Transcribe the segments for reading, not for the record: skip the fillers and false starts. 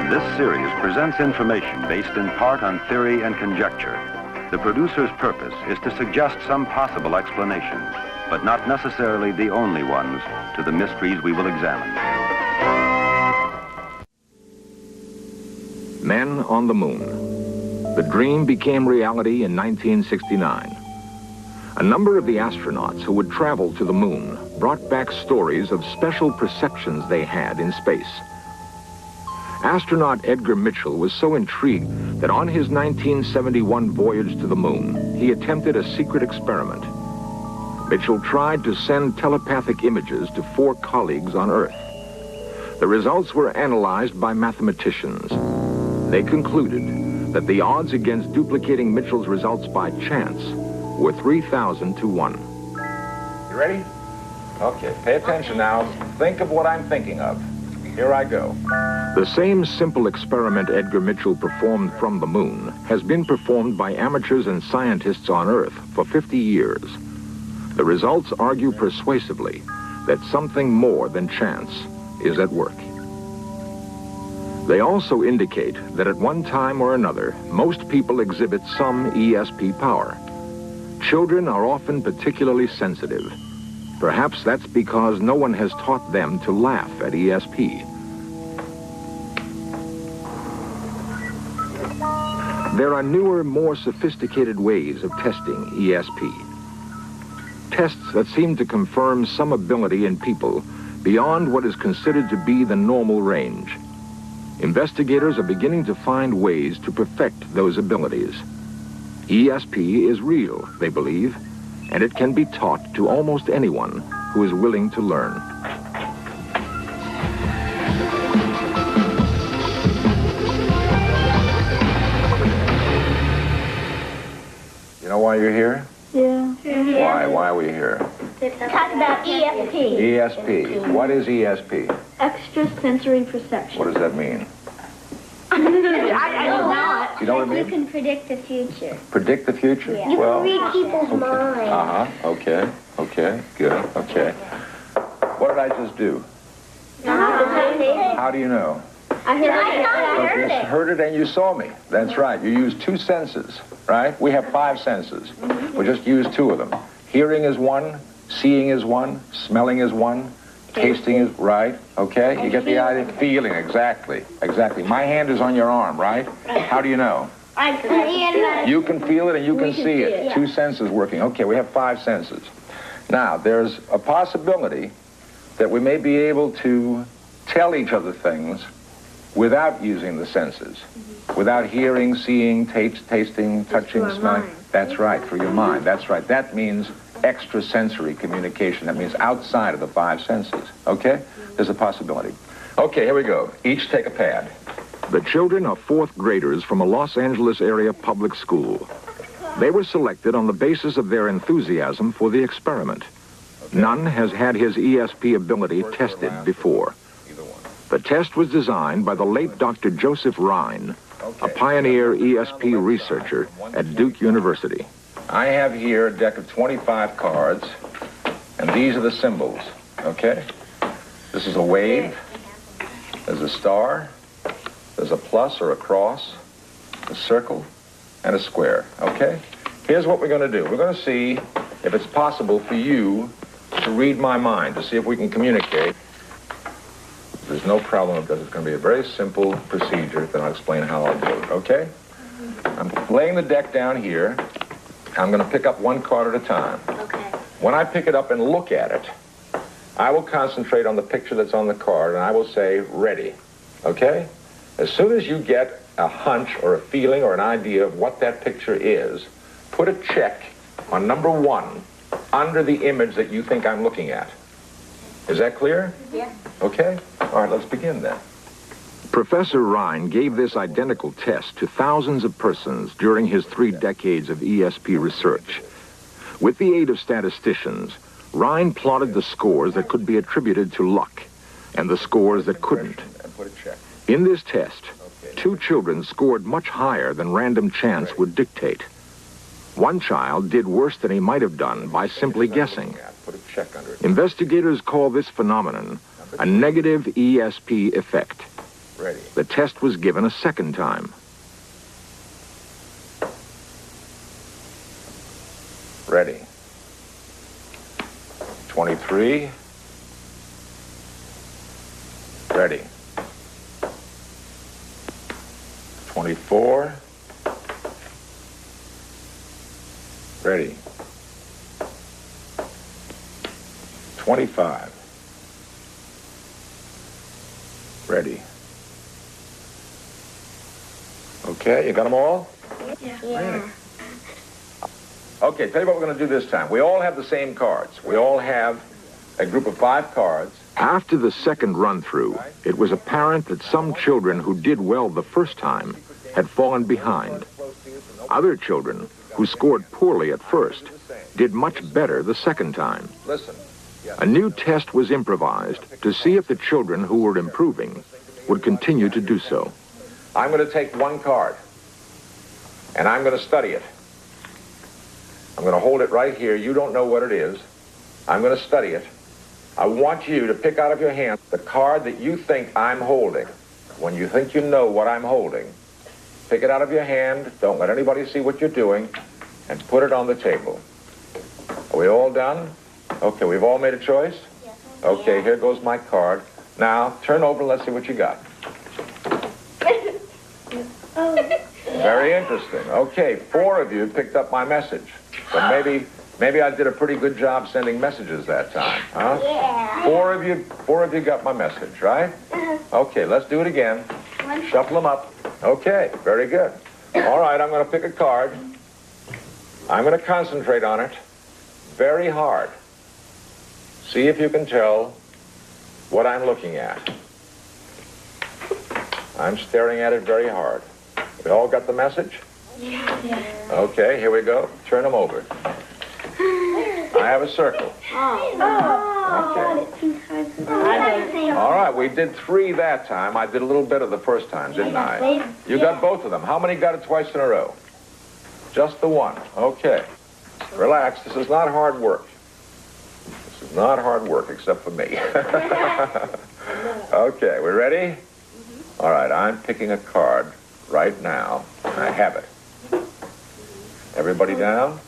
This series presents information based in part on theory and conjecture. The producer's purpose is to suggest some possible explanations, but not necessarily the only ones, to the mysteries we will examine. Men on the Moon. The dream became reality in 1969. A number of the astronauts who would travel to the moon brought back stories of special perceptions they had in space. Astronaut Edgar Mitchell was so intrigued that on his 1971 voyage to the moon, he attempted a secret experiment. Mitchell tried to send telepathic images to 4 colleagues on Earth. The results were analyzed by mathematicians. They concluded that the odds against duplicating Mitchell's results by chance were 3,000 to 1. You ready? Okay, pay attention now. Think of what I'm thinking of. Here I go. The same simple experiment Edgar Mitchell performed from the moon has been performed by amateurs and scientists on Earth for 50 years. The results argue persuasively that something more than chance is at work. They also indicate that at one time or another, most people exhibit some ESP power. Children are often particularly sensitive. Perhaps that's because no one has taught them to laugh at ESP. There are newer, more sophisticated ways of testing ESP. Tests that seem to confirm some ability in people beyond what is considered to be the normal range. Investigators are beginning to find ways to perfect those abilities. ESP is real, they believe, and it can be taught to almost anyone who is willing to learn. You know why you're here? Yeah. Why? Why are we here? Talk about ESP. ESP. What is ESP? Extrasensory perception. What does that mean? I don't know. You know what I mean? You can predict the future. Predict the future? Yeah. You Well, can read people's minds. Uh-huh. Okay. Okay. Good. Okay. What did I just do? How do you know? I heard You heard it and you saw me. That's right. You used 2 senses, right? We have 5 senses. We just used 2 of them. Hearing is 1, seeing is 1, smelling is 1, tasting is right. Okay? You get the idea? Feeling, exactly. Exactly. My hand is on your arm, right? How do you know? I can. You can feel it and you can see it. Yeah. 2 senses working. Okay, we have 5 senses. Now, there's a possibility that we may be able to tell each other things without using the senses. Without hearing, seeing, tasting, touching, smelling. That's right, for your mind. That's right. That means extrasensory communication. That means outside of the 5 senses. Okay? There's a possibility. Okay, here we go. Each take a pad. The children are 4th graders from a Los Angeles area public school. They were selected on the basis of their enthusiasm for the experiment. None has had his ESP ability tested before. The test was designed by the late Dr. Joseph Rhine, a pioneer ESP researcher at Duke University. I have here a deck of 25 cards, and these are the symbols, okay? This is a wave, there's a star, there's a plus or a cross, a circle, and a square, okay? Here's what we're going to do. We're going to see if it's possible for you to read my mind, to see if we can communicate. There's no problem with this. It's going to be a very simple procedure, then I'll explain how I'll do it, okay? I'm laying the deck down here. I'm going to pick up 1 card at a time. Okay. When I pick it up and look at it, I will concentrate on the picture that's on the card, and I will say, ready, okay? As soon as you get a hunch or a feeling or an idea of what that picture is, put a check on number 1 under the image that you think I'm looking at. Is that clear? Yeah. Okay? All right, let's begin then. Professor Rhine gave this identical test to thousands of persons during his 3 decades of ESP research. With the aid of statisticians, Rhine plotted the scores that could be attributed to luck and the scores that couldn't. In this test, 2 children scored much higher than random chance would dictate. One child did worse than he might have done by simply guessing. Investigators call this phenomenon a negative ESP effect. Ready. The test was given a second time. Ready. 23. Ready. 24. Ready. 25. Ready. Okay, you got them all? Yeah. Okay, tell you what we're going to do this time. We all have the same cards. We all have a group of 5 cards. After the second run-through, it was apparent that some children who did well the first time had fallen behind. Other children who scored poorly at first did much better the second time. Listen. A new test was improvised to see if the children who were improving would continue to do so. I'm going to take one card, and I'm going to study it. I'm going to hold it right here. You don't know what it is. I'm going to study it. I want you to pick out of your hand the card that you think I'm holding. When you think you know what I'm holding, pick it out of your hand. Don't let anybody see what you're doing, and put it on the table. Are we all done? Okay, we've all made a choice? Yes. Okay, here goes my card. Now, turn over and let's see what you got. Very interesting. Okay, 4 of you picked up my message. So maybe I did a pretty good job sending messages that time, huh? Yeah. 4 of you got my message, right? Okay, let's do it again. Shuffle them up. Okay, very good. All right, I'm going to pick a card. I'm going to concentrate on it very hard. See if you can tell what I'm looking at. I'm staring at it very hard. We all got the message? Yeah. Okay, here we go. Turn them over. I have a circle. Okay. All right, we did 3 that time. I did a little better the first time, didn't I? You got both of them. How many got it twice in a row? Just the one. Okay. Relax. This is not hard work. This is not hard work, except for me. Okay, we ready? All right, I'm picking a card right now. I have it. Everybody down?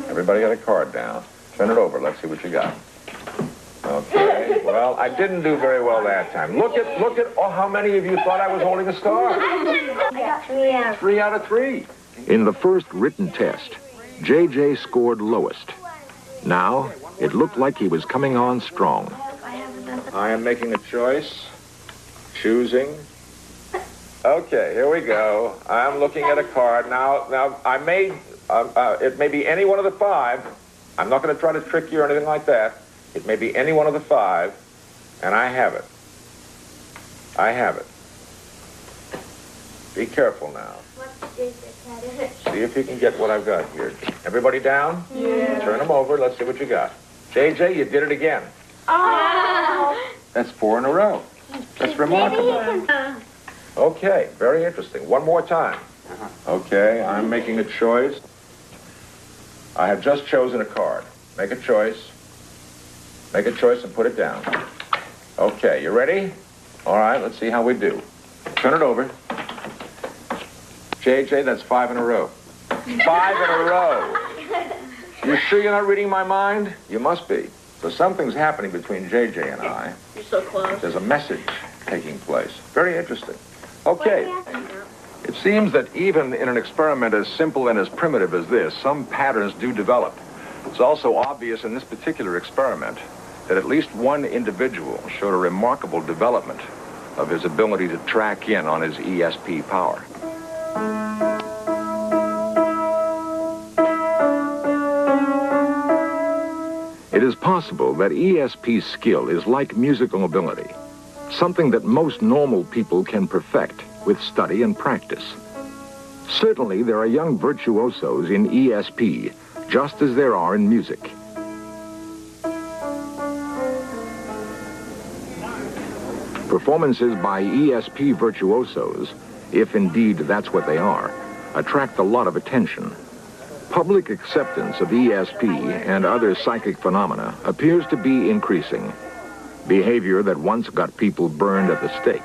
Everybody got a card down. Turn it over. Let's see what you got. Okay. Well, I didn't do very well that time. Look at oh, how many of you thought I was holding a star? I got 3 out. 3 out of 3. In the first written test, J.J. scored lowest. Now, it looked like he was coming on strong. I am making a choice. Choosing. Okay, here we go. I'm looking at a card. Now I made, it may be any one of the 5. I'm not going to try to trick you or anything like that. It may be any one of the 5, and I have it. I have it. Be careful now. See if you can get what I've got here. Everybody down? Yeah. Turn them over. Let's see what you got. JJ, you did it again. Oh. That's 4 in a row. That's remarkable. Okay, very interesting. One more time. Okay, I'm making a choice. I have just chosen a card. Make a choice. Make a choice and put it down. Okay, you ready? All right, let's see how we do. Turn it over. JJ, that's 5 in a row. 5 in a row. You sure you're not reading my mind? You must be. So something's happening between JJ and I. You're so close. There's a message taking place. Very interesting. Okay. It seems that even in an experiment as simple and as primitive as this, some patterns do develop. It's also obvious in this particular experiment that at least one individual showed a remarkable development of his ability to track in on his ESP power. It is possible that ESP skill is like musical ability, something that most normal people can perfect with study and practice. Certainly, there are young virtuosos in ESP, just as there are in music. Performances by ESP virtuosos, if indeed that's what they are, attract a lot of attention. Public acceptance of ESP and other psychic phenomena appears to be increasing, behavior that once got people burned at the stake.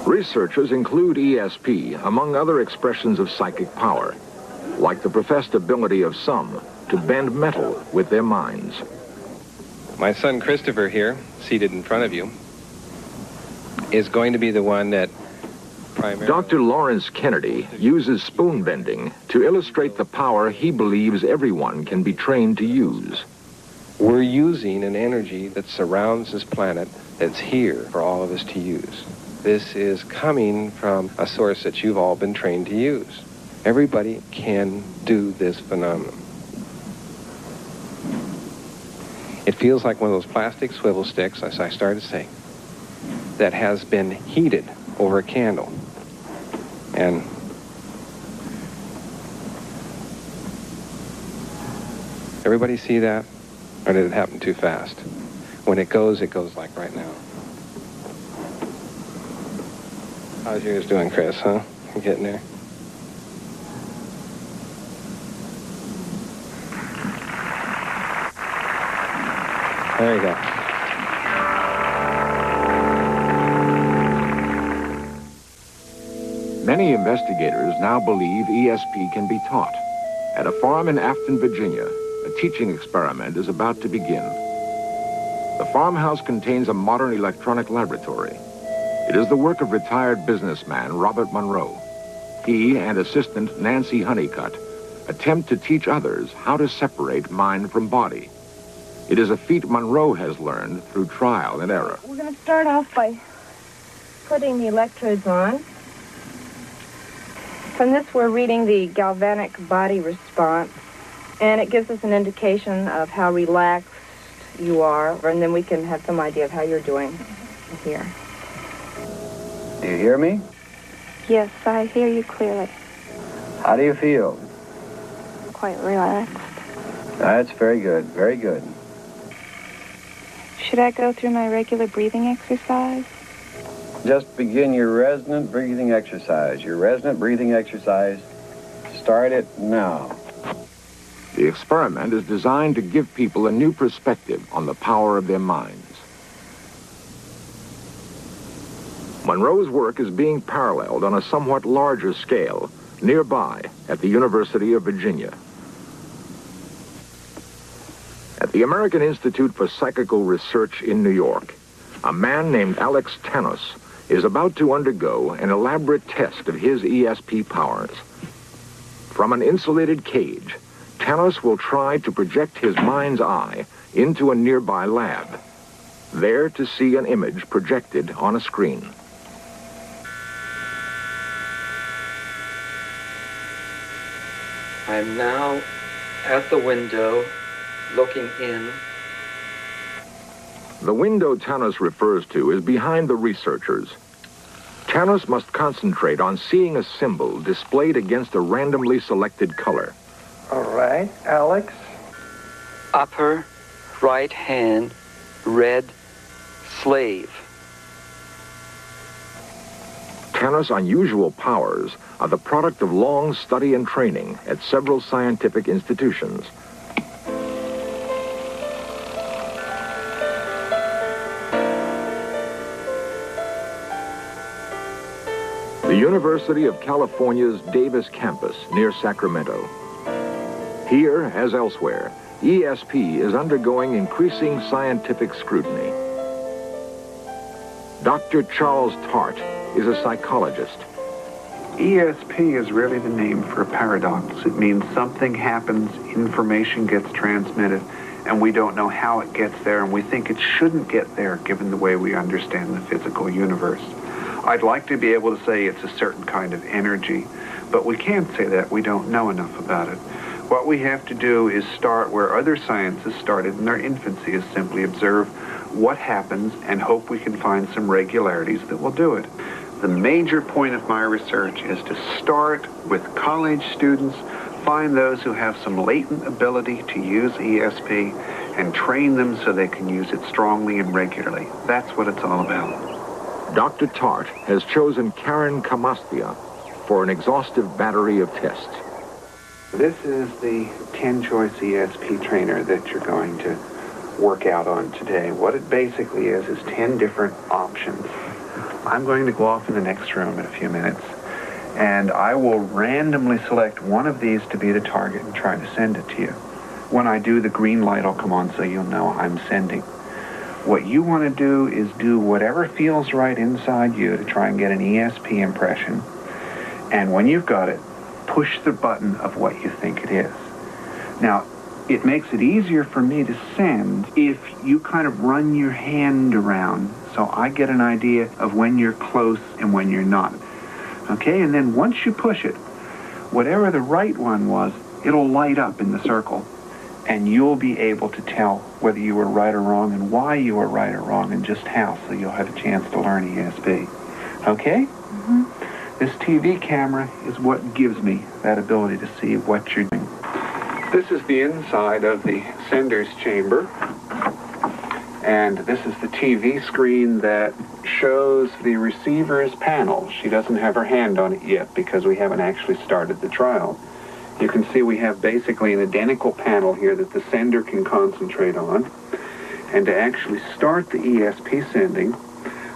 Researchers include ESP among other expressions of psychic power, like the professed ability of some to bend metal with their minds. My son Christopher here, seated in front of you, is going to be the one that primarily... Dr. Lawrence Kennedy uses spoon bending to illustrate the power he believes everyone can be trained to use. We're using an energy that surrounds this planet that's here for all of us to use. This is coming from a source that you've all been trained to use. Everybody can do this phenomenon. It feels like one of those plastic swivel sticks, as I started saying, that has been heated over a candle. And everybody see that? Or did it happen too fast? When it goes like right now. How's yours doing, Chris, huh? You getting there? There you go. Many investigators now believe ESP can be taught. At a farm in Afton, Virginia, a teaching experiment is about to begin. The farmhouse contains a modern electronic laboratory. It is the work of retired businessman Robert Monroe. He and assistant Nancy Honeycutt attempt to teach others how to separate mind from body. It is a feat Monroe has learned through trial and error. We're going to start off by putting the electrodes on. From this, we're reading the galvanic body response, and it gives us an indication of how relaxed you are, and then we can have some idea of how you're doing here. Do you hear me? Yes, I hear you clearly. How do you feel? Quite relaxed. That's very good, very good. Should I go through my regular breathing exercise? Just begin your resonant breathing exercise. Your resonant breathing exercise. Start it now. The experiment is designed to give people a new perspective on the power of their minds. Monroe's work is being paralleled on a somewhat larger scale nearby at the University of Virginia. At the American Institute for Psychical Research in New York, a man named Alex Tanos is about to undergo an elaborate test of his ESP powers. From an insulated cage, Tanos will try to project his mind's eye into a nearby lab, there to see an image projected on a screen. I'm now at the window, looking in. The window Tanos refers to is behind the researchers. Tanos must concentrate on seeing a symbol displayed against a randomly selected color. All right, Alex. Upper right hand, red slave. Tanos' unusual powers are the product of long study and training at several scientific institutions. The University of California's Davis campus near Sacramento. Here, as elsewhere, ESP is undergoing increasing scientific scrutiny. Dr. Charles Tart is a psychologist. ESP is really the name for a paradox. It means something happens, information gets transmitted, and we don't know how it gets there, and we think it shouldn't get there given the way we understand the physical universe. I'd like to be able to say it's a certain kind of energy, but we can't say that. We don't know enough about it. What we have to do is start where other sciences started in their infancy, is simply observe what happens and hope we can find some regularities that will do it. The major point of my research is to start with college students, find those who have some latent ability to use ESP, and train them so they can use it strongly and regularly. That's what it's all about. Dr. Tart has chosen Karen Kamastia for an exhaustive battery of tests. This is the 10-choice ESP trainer that you're going to work out on today. What it basically is 10 different options. I'm going to go off in the next room in a few minutes, and I will randomly select one of these to be the target and try to send it to you. When I do, the green light will come on so you'll know I'm sending. What you want to do is do whatever feels right inside you to try and get an ESP impression. And when you've got it, push the button of what you think it is. Now, it makes it easier for me to send if you kind of run your hand around so I get an idea of when you're close and when you're not. Okay, and then once you push it, whatever the right one was, it'll light up in the circle. And you'll be able to tell whether you were right or wrong and why you were right or wrong and just how, so you'll have a chance to learn ESP. Okay? Mm-hmm. This TV camera is what gives me that ability to see what you're doing. This is the inside of the sender's chamber. And this is the TV screen that shows the receiver's panel. She doesn't have her hand on it yet because we haven't actually started the trial. You can see we have basically an identical panel here that the sender can concentrate on. And to actually start the ESP sending,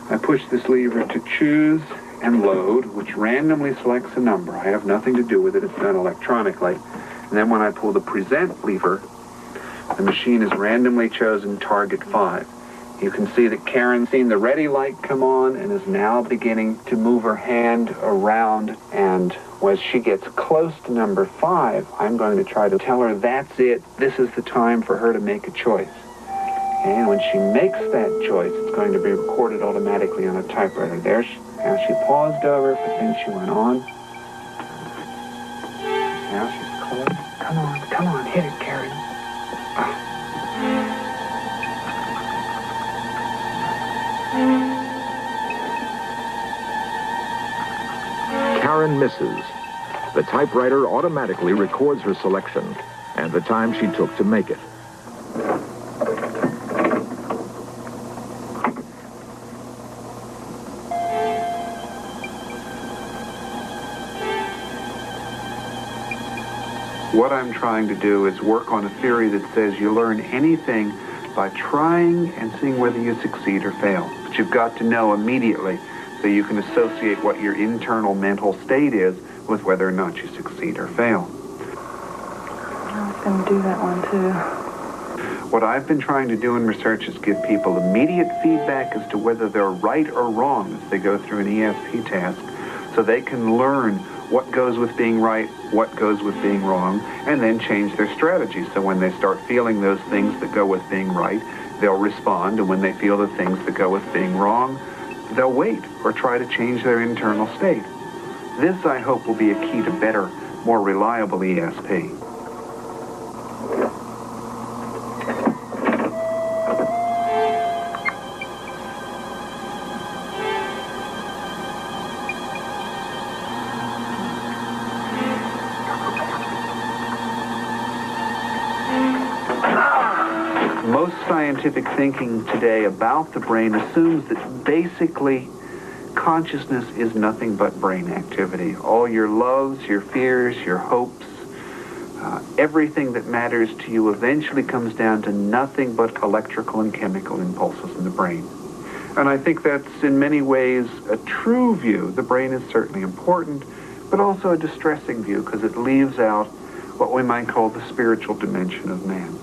I push this lever to choose and load, which randomly selects a number. I have nothing to do with it. It's done electronically. And then when I pull the present lever, the machine has randomly chosen target 5. You can see that Karen's seen the ready light come on and is now beginning to move her hand around, and as she gets close to number 5, I'm going to try to tell her that's it. This is the time for her to make a choice. And when she makes that choice, it's going to be recorded automatically on a typewriter. There, now she paused over, but then she went on. Now she's close. Come on, hit it, Karen. Karen misses. The typewriter automatically records her selection and the time she took to make it. What I'm trying to do is work on a theory that says you learn anything by trying and seeing whether you succeed or fail. But you've got to know immediately so you can associate what your internal mental state is with whether or not you succeed or fail. I was going to do that one too. What I've been trying to do in research is give people immediate feedback as to whether they're right or wrong as they go through an ESP task, so they can learn what goes with being right, what goes with being wrong, and then change their strategy. So when they start feeling those things that go with being right, they'll respond, and when they feel the things that go with being wrong, they'll wait or try to change their internal state. This, I hope, will be a key to better, more reliable ESP. Most scientific thinking today about the brain assumes that basically consciousness is nothing but brain activity. All your loves, your fears, your hopes, everything that matters to you eventually comes down to nothing but electrical and chemical impulses in the brain. And I think that's in many ways a true view. The brain is certainly important, but also a distressing view because it leaves out what we might call the spiritual dimension of man.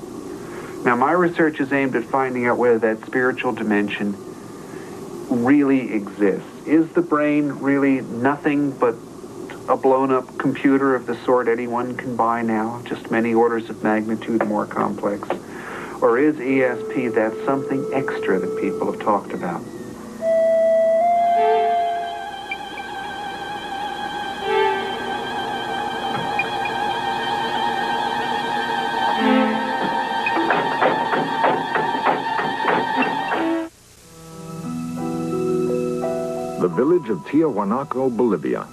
Now, my research is aimed at finding out whether that spiritual dimension really exists. Is the brain really nothing but a blown-up computer of the sort anyone can buy now, just many orders of magnitude more complex? Or is ESP that something extra that people have talked about? The village of Tiahuanaco, Bolivia.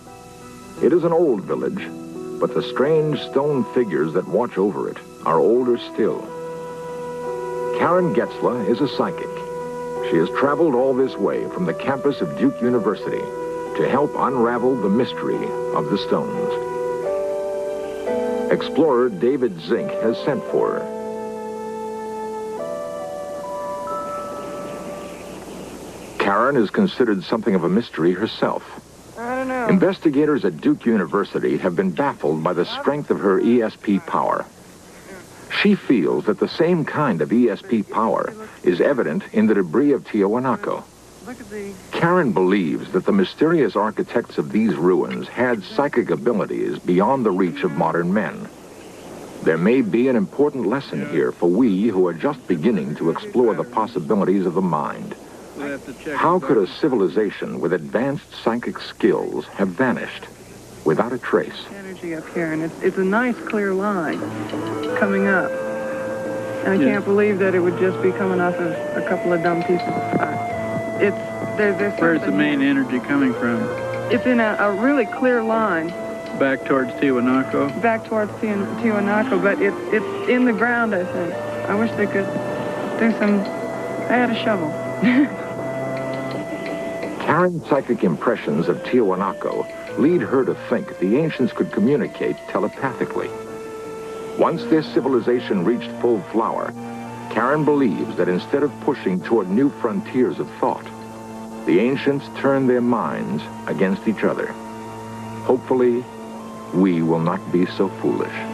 It is an old village, but the strange stone figures that watch over it are older still. Karen Getzler is a psychic. She has traveled all this way from the campus of Duke University to help unravel the mystery of the stones. Explorer David Zink has sent for her. Karen is considered something of a mystery herself. I don't know. Investigators at Duke University have been baffled by the strength of her ESP power. She feels that the same kind of ESP power is evident in the debris of Tiahuanaco. Karen believes that the mysterious architects of these ruins had psychic abilities beyond the reach of modern men. There may be an important lesson here for we who are just beginning to explore the possibilities of the mind. How could a civilization with advanced psychic skills have vanished without a trace? Energy up here, and it's a nice clear line coming up. And I can't believe that it would just be coming off of a couple of dumb pieces of rock. There's Where's the main energy coming from? It's in a really clear line. Back towards Tiahuanaco? Back towards Tiahuanaco, but it's in the ground, I think. I wish they could do some... I had a shovel. Karen's psychic impressions of Tiahuanaco lead her to think the ancients could communicate telepathically. Once this civilization reached full flower, Karen believes that instead of pushing toward new frontiers of thought, the ancients turned their minds against each other. Hopefully, we will not be so foolish.